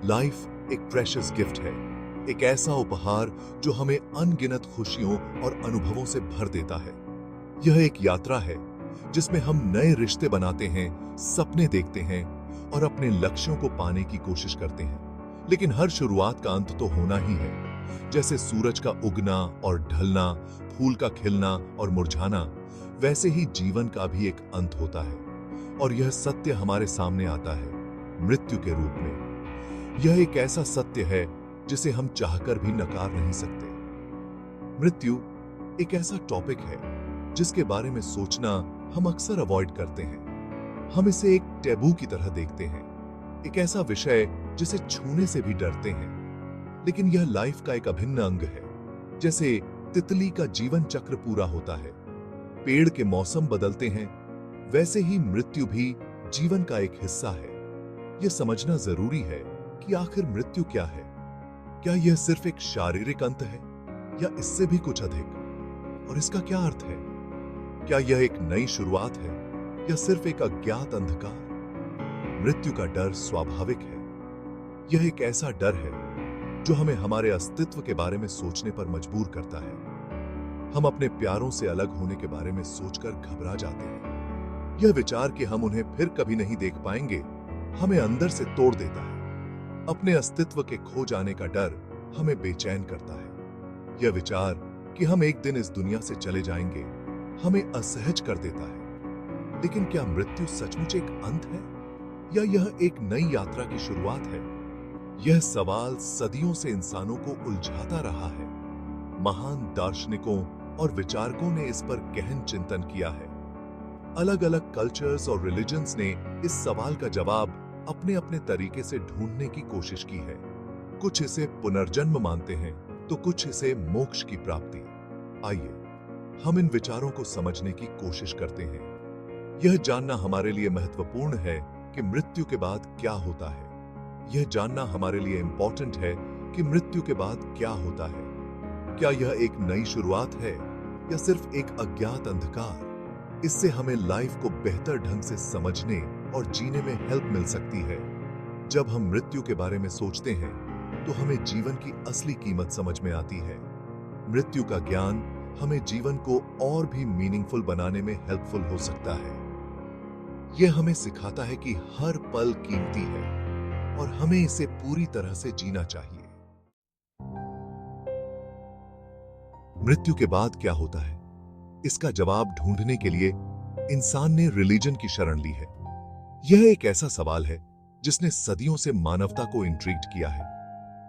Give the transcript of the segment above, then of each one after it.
Life एक precious gift है, एक ऐसा उपहार जो हमें अनगिनत खुशियों और अनुभवों से भर देता है। यह एक यात्रा है जिसमें हम नए रिश्ते बनाते हैं, सपने देखते हैं और अपने लक्ष्यों को पाने की कोशिश करते हैं। लेकिन हर शुरुआत का अंत तो होना ही है। जैसे सूरज का उगना और ढलना, फूल का खिलना और मुरझाना, वैसे ही जीवन का भी एक अंत होता है। और यह सत्य हमारे सामने आता है मृत्यु के रूप में। यह एक ऐसा सत्य है जिसे हम चाहकर भी नकार नहीं सकते। मृत्यु एक ऐसा टॉपिक है जिसके बारे में सोचना हम अक्सर अवॉइड करते हैं। हम इसे एक टैबू की तरह देखते हैं, एक ऐसा विषय जिसे छूने से भी डरते हैं। लेकिन यह लाइफ का एक अभिन्न अंग है। जैसे तितली का जीवन चक्र पूरा होता है, पेड़ के मौसम बदलते हैं, वैसे ही मृत्यु भी जीवन का एक हिस्सा है। यह समझना जरूरी है कि आखिर मृत्यु क्या है। क्या यह सिर्फ एक शारीरिक अंत है या इससे भी कुछ अधिक? और इसका क्या अर्थ है? क्या यह एक नई शुरुआत है या सिर्फ एक अज्ञात अंधकार? मृत्यु का डर स्वाभाविक है। यह एक ऐसा डर है जो हमें हमारे अस्तित्व के बारे में सोचने पर मजबूर करता है। हम अपने प्यारों से अलग होने के बारे में सोचकर घबरा जाते हैं। यह विचार कि हम उन्हें फिर कभी नहीं देख पाएंगे हमें अंदर से तोड़ देता है। अपने अस्तित्व के खो जाने का डर हमें बेचैन करता है। यह विचार कि हम एक दिन इस दुनिया से चले जाएंगे हमें असहज कर देता है। लेकिन क्या मृत्यु सचमुच एक अंत है या यह एक नई यात्रा की शुरुआत है? यह सवाल सदियों से इंसानों को उलझाता रहा है। महान दार्शनिकों और विचारकों ने इस पर गहन चिंतन किया है। अलग अलग कल्चर्स और रिलीजन्स ने इस सवाल का जवाब अपने अपने तरीके से ढूंढने की कोशिश की है। कुछ इसे पुनर्जन्म मानते हैं तो कुछ इसे मोक्ष की प्राप्ति। आइए हम इन विचारों को समझने की कोशिश करते हैं। यह जानना हमारे लिए महत्वपूर्ण है कि मृत्यु के बाद क्या होता है। यह जानना हमारे लिए इंपॉर्टेंट है कि मृत्यु के बाद क्या होता है। क्या यह एक नई शुरुआत है या सिर्फ एक अज्ञात अंधकार? इससे हमें लाइफ को बेहतर ढंग से समझने और जीने में हेल्प मिल सकती है। जब हम मृत्यु के बारे में सोचते हैं तो हमें जीवन की असली कीमत समझ में आती है। मृत्यु का ज्ञान हमें जीवन को और भी मीनिंगफुल बनाने में हेल्पफुल हो सकता है। यह हमें सिखाता है कि हर पल कीमती है और हमें इसे पूरी तरह से जीना चाहिए। मृत्यु के बाद क्या होता है, इसका जवाब ढूंढने के लिए इंसान ने रिलीजन की शरण ली है। यह एक ऐसा सवाल है जिसने सदियों से मानवता को इंट्रिग्ड किया है।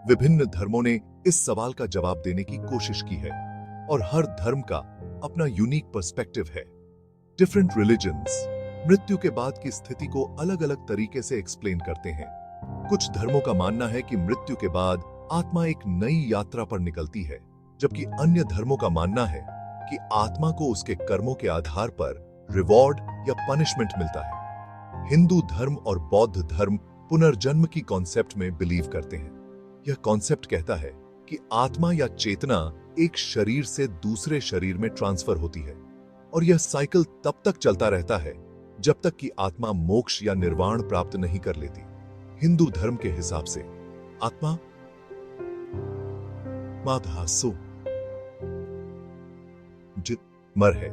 विभिन्न धर्मों ने इस सवाल का जवाब देने की कोशिश की है और हर धर्म का अपना यूनिक पर्सपेक्टिव है। डिफरेंट रिलीजन्स मृत्यु के बाद की स्थिति को अलग अलग तरीके से एक्सप्लेन करते हैं। कुछ धर्मों का मानना है कि मृत्यु के बाद आत्मा एक नई यात्रा पर निकलती है, जबकि अन्य धर्मों का मानना है कि आत्मा को उसके कर्मों के आधार पर रिवॉर्ड या पनिशमेंट मिलता है। हिंदू धर्म और बौद्ध धर्म पुनर्जन्म की कॉन्सेप्ट में बिलीव करते हैं। यह कॉन्सेप्ट कहता है कि आत्मा या चेतना एक शरीर से दूसरे शरीर में ट्रांसफर होती है और यह साइकिल तब तक चलता रहता है जब तक कि आत्मा मोक्ष या निर्वाण प्राप्त नहीं कर लेती। हिंदू धर्म के हिसाब से आत्मा माधासु मर है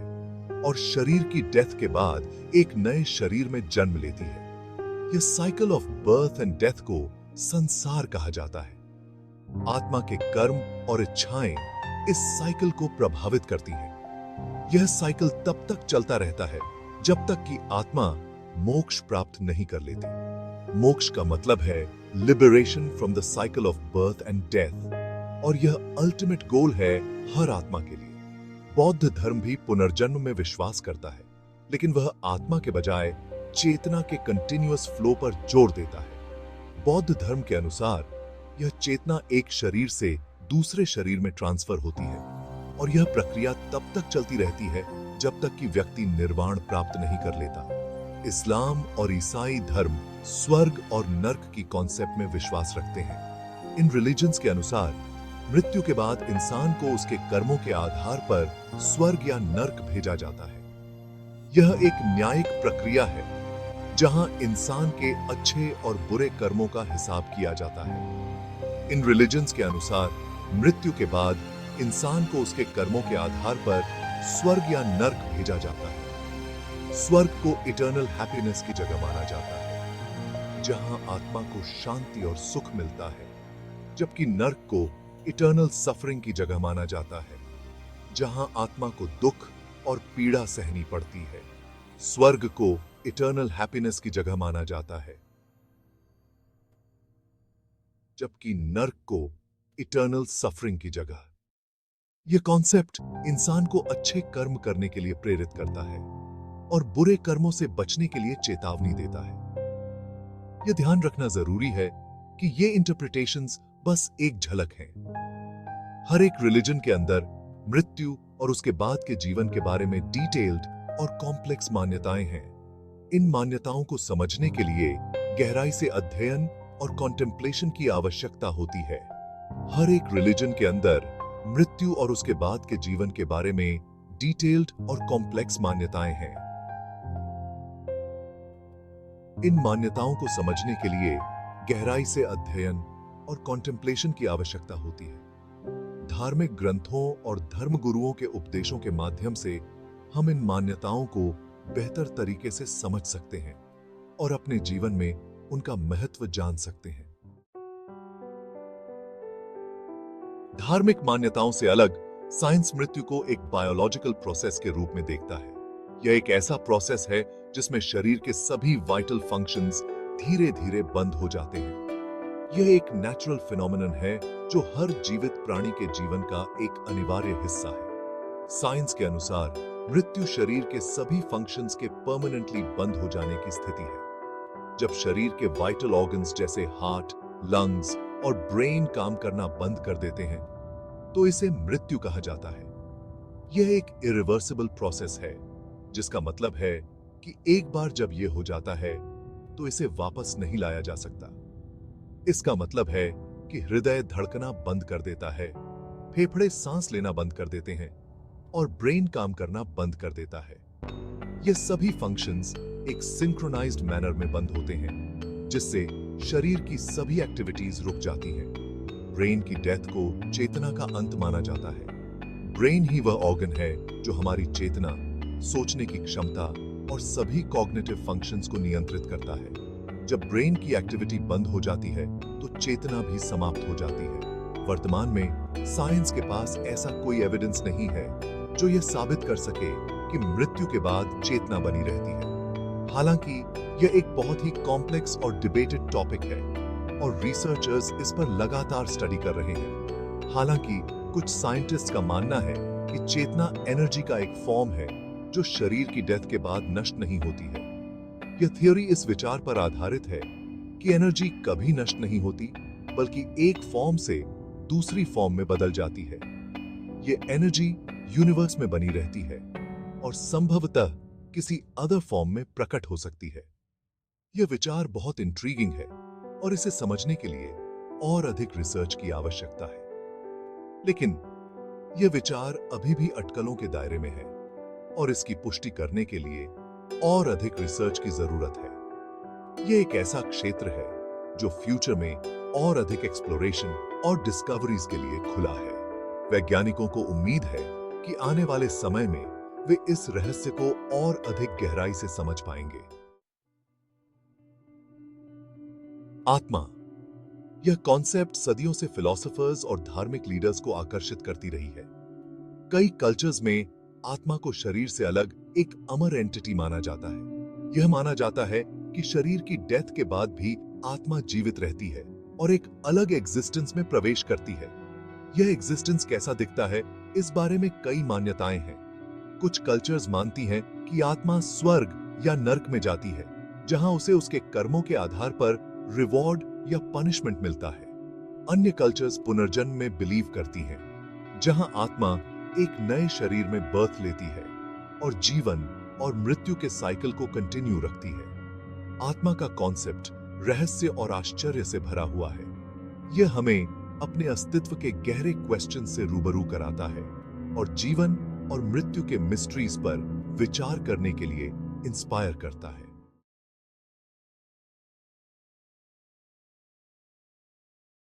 और शरीर की डेथ के बाद एक नए शरीर में जन्म लेती है। यह cycle of birth and death को संसार कहा जाता है। आत्मा के कर्म और इच्छाएं इस साइकिल को प्रभावित करती हैं। यह साइकिल तब तक चलता रहता है जब तक कि आत्मा मोक्ष प्राप्त नहीं कर लेती। मोक्ष का मतलब है liberation from the cycle of birth and death और यह अल्टीमेट गोल है हर आत्मा के लिए। बौद्ध धर्म भी पुनर्जन्म में विश्वास करता है, लेकिन वह आत्मा के बजाय चेतना के कंटिन्यूअस फ्लो पर जोर देता है। बौद्ध धर्म के अनुसार यह चेतना एक शरीर से दूसरे शरीर में ट्रांसफर होती है और यह प्रक्रिया तब तक चलती रहती है जब तक कि व्यक्ति निर्वाण प्राप्त नहीं कर लेता। इस्लाम और ईसाई धर्म स्वर्ग और नर्क की कॉन्सेप्ट में विश्वास रखते हैं। इन रिलीजन्स के अनुसार मृत्यु के बाद इंसान को उसके कर्मों के आधार पर स्वर्ग या नर्क भेजा जाता है। यह एक न्यायिक प्रक्रिया है जहां इंसान के अच्छे और बुरे कर्मों का हिसाब किया जाता है। इन रिलीजन्स के अनुसार मृत्यु के बाद इंसान को उसके कर्मों के आधार पर स्वर्ग या नर्क भेजा जाता है। स्वर्ग को इटर्नल हैप्पीनेस की जगह माना जाता है, जहां आत्मा को शांति और सुख मिलता है, जबकि नर्क को इटर्नल सफरिंग की जगह माना जाता है, जहां आत्मा को दुख और पीड़ा सहनी पड़ती है। स्वर्ग को इटर्नल हैप्पीनेस की जगह माना जाता है, जबकि नर्क को इटर्नल सफरिंग की जगह। यह कॉन्सेप्ट इंसान को अच्छे कर्म करने के लिए प्रेरित करता है और बुरे कर्मों से बचने के लिए चेतावनी देता है। यह ध्यान रखना जरूरी है कि ये इंटरप्रिटेशंस बस एक झलक हैं। हर एक रिलीजन के अंदर मृत्यु और उसके बाद के जीवन के बारे में डिटेल्ड और कॉम्प्लेक्स मान्यताएं हैं। इन मान्यताओं को समझने के लिए गहराई से अध्ययन और कॉन्टेम्पलेशन की आवश्यकता होती है। हर एक रिलीजन के अंदर मृत्यु और उसके बाद के जीवन के बारे में डिटेल्ड और कॉम्प्लेक्स मान्यताएं हैं। इन मान्यताओं को समझने के लिए गहराई से अध्ययन और कॉन्टेम्पलेशन की आवश्यकता होती है। धार्मिक ग्रंथों और धर्मगुरुओं के उपदेशों के माध्यम से हम इन मान्यताओं को बेहतर तरीके से समझ सकते हैं और अपने जीवन में उनका महत्व जान सकते हैं। धार्मिक मान्यताओं से अलग साइंस मृत्यु को एक बायोलॉजिकल प्रोसेस के रूप में देखता है। यह एक ऐसा प्रोसेस है जिसमें शरीर के सभी वाइटल फंक्शंस धीरे धीरे बंद हो जाते हैं। यह एक नेचुरल फिनोमिनन है जो हर जीवित प्राणी के जीवन का एक अनिवार्य हिस्सा है। साइंस के अनुसार मृत्यु शरीर के सभी फंक्शंस के परमानेंटली बंद हो जाने की स्थिति है। जब शरीर के वाइटल ऑर्गन्स जैसे हार्ट, लंग्स और ब्रेन काम करना बंद कर देते हैं तो इसे मृत्यु कहा जाता है। यह एक इरिवर्सिबल प्रोसेस है, जिसका मतलब है कि एक बार जब यह हो जाता है तो इसे वापस नहीं लाया जा सकता। इसका मतलब है कि हृदय धड़कना बंद कर देता है, फेफड़े सांस लेना बंद कर देते हैं और ब्रेन काम करना बंद कर देता है। ये सभी फंक्शंस एक सिंक्रोनाइज्ड मैनर में बंद होते हैं, जिससे शरीर की सभी एक्टिविटीज रुक जाती हैं। ब्रेन की डेथ को चेतना का अंत माना जाता है। ब्रेन ही वह ऑर्गन है जो हमारी चेतना, सोचने की क्षमता और सभी कॉग्निटिव फंक्शंस को नियंत्रित करता है। जब ब्रेन की एक्टिविटी बंद हो जाती है तो चेतना भी समाप्त हो जाती है। वर्तमान में साइंस के पास ऐसा कोई एविडेंस नहीं है जो यह साबित कर सके कि मृत्यु के बाद चेतना बनी रहती है। हालांकि यह एक बहुत ही कॉम्प्लेक्स और डिबेटेड टॉपिक है और रिसर्चर्स इस पर लगातार स्टडी कर रहे हैं। हालांकि कुछ साइंटिस्ट का मानना है कि चेतना एनर्जी का एक फॉर्म है जो शरीर की डेथ के बाद नष्ट नहीं होती है। यह थ्योरी इस विचार पर आधारित है कि एनर्जी कभी नष्ट नहीं होती, बल्कि एक फॉर्म से दूसरी फॉर्म में बदल जाती है। यह एनर्जी यूनिवर्स में बनी रहती है और संभवतः किसी अदर फॉर्म में प्रकट हो सकती है। यह विचार बहुत इंट्रीगिंग है और इसे समझने के लिए और अधिक रिसर्च की आवश्यकता है। लेकिन यह विचार अभी भी अटकलों के दायरे में है और इसकी पुष्टि करने के लिए और अधिक रिसर्च की जरूरत है। यह एक ऐसा क्षेत्र है जो फ्यूचर में और अधिक एक्सप्लोरेशन और डिस्कवरीज के लिए खुला है। वैज्ञानिकों को उम्मीद है कि आने वाले समय में वे इस रहस्य को और अधिक गहराई से समझ पाएंगे। आत्मा, यह कॉन्सेप्ट सदियों से फिलोसोफर्स और धार्मिक लीडर्स को आकर्षित करती रही है। कई कल्चर्स में आत्मा को शरीर से अलग एक अमर एंटिटी माना जाता है। यह माना जाता है कि शरीर की डेथ के बाद भी आत्मा जीवित रहती है और एक अलग एग्जिस्टेंस में प्रवेश करती है। यह एग्जिस्टेंस कैसा दिखता है, इस बारे में कई मान्यताएं हैं। कुछ कल्चर्स मानती हैं कि आत्मा स्वर्ग या नर्क में जाती है, जहां उसे उसके कर्मों के आधार पर रिवॉर्ड या पनिशमेंट मिलता है। अन्य कल्चर्स पुनर्जन्म में बिलीव करती हैं, जहां आत्मा एक नए शरीर में बर्थ लेती है और जीवन और मृत्यु के साइकिल को कंटिन्यू रखती है। आत्मा का कॉन्सेप्ट रहस्य और आश्चर्य से भरा हुआ है। यह हमें अपने अस्तित्व के गहरे क्वेश्चन से रूबरू कराता है और जीवन और मृत्यु के मिस्ट्रीज पर विचार करने के लिए इंस्पायर करता है।